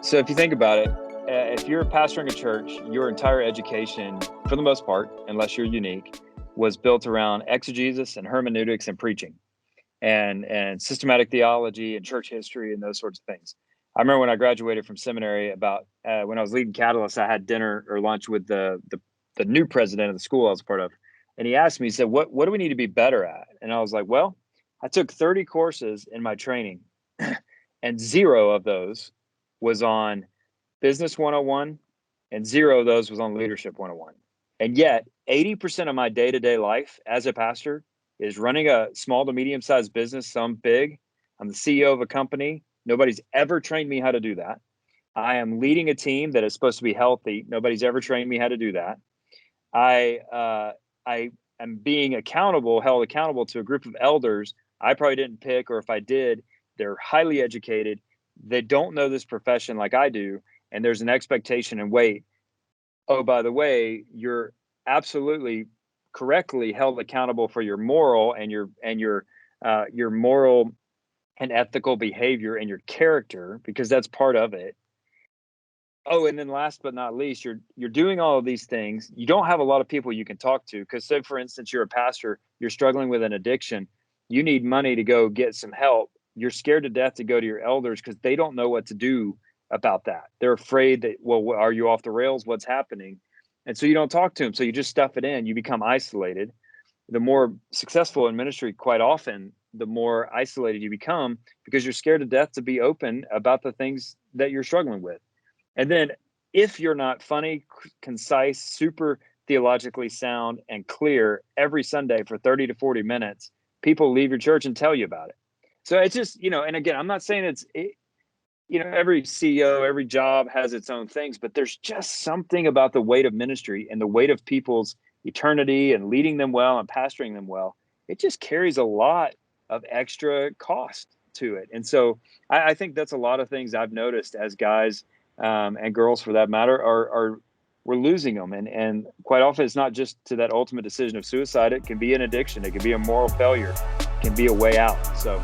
So if you think about it, if you're pastoring a church, your entire education, for the most part, unless you're unique, was built around exegesis and hermeneutics and preaching and systematic theology and church history and those sorts of things. I remember when I graduated from seminary, about when I was leading Catalyst, I had dinner or lunch with the new president of the school I was a part of. And he asked me, he said, what do we need to be better at? And I was like, well, I took 30 courses in my training and 0 of those was on Business 101 and 0 of those was on Leadership 101. And yet 80% of my day-to-day life as a pastor is running a small to medium-sized business, some big. I'm the CEO of a company. Nobody's ever trained me how to do that. I am leading a team that is supposed to be healthy. Nobody's ever trained me how to do that. I am being held accountable to a group of elders I probably didn't pick, or if I did, they're highly educated. They don't know this profession like I do, and there's an expectation and weight. Oh, by the way, you're absolutely correctly held accountable for your moral and your moral and ethical behavior and your character, because that's part of it. Oh, and then last but not least, you're doing all of these things. You don't have a lot of people you can talk to, because say, for instance, you're a pastor, you're struggling with an addiction, you need money to go get some help. You're scared to death to go to your elders because they don't know what to do about that. They're afraid that, well, are you off the rails? What's happening? And so you don't talk to them. So you just stuff it in. You become isolated. The more successful in ministry, quite often, the more isolated you become because you're scared to death to be open about the things that you're struggling with. And then if you're not funny, concise, super theologically sound and clear every Sunday for 30 to 40 minutes, people leave your church and tell you about it. So it's just, and again, I'm not saying every CEO, every job has its own things, but there's just something about the weight of ministry and the weight of people's eternity and leading them well and pastoring them well. It just carries a lot of extra cost to it. And so I think that's a lot of things I've noticed as guys and girls, for that matter, are we're losing them. And quite often it's not just to that ultimate decision of suicide. It can be an addiction. It can be a moral failure. It can be a way out. So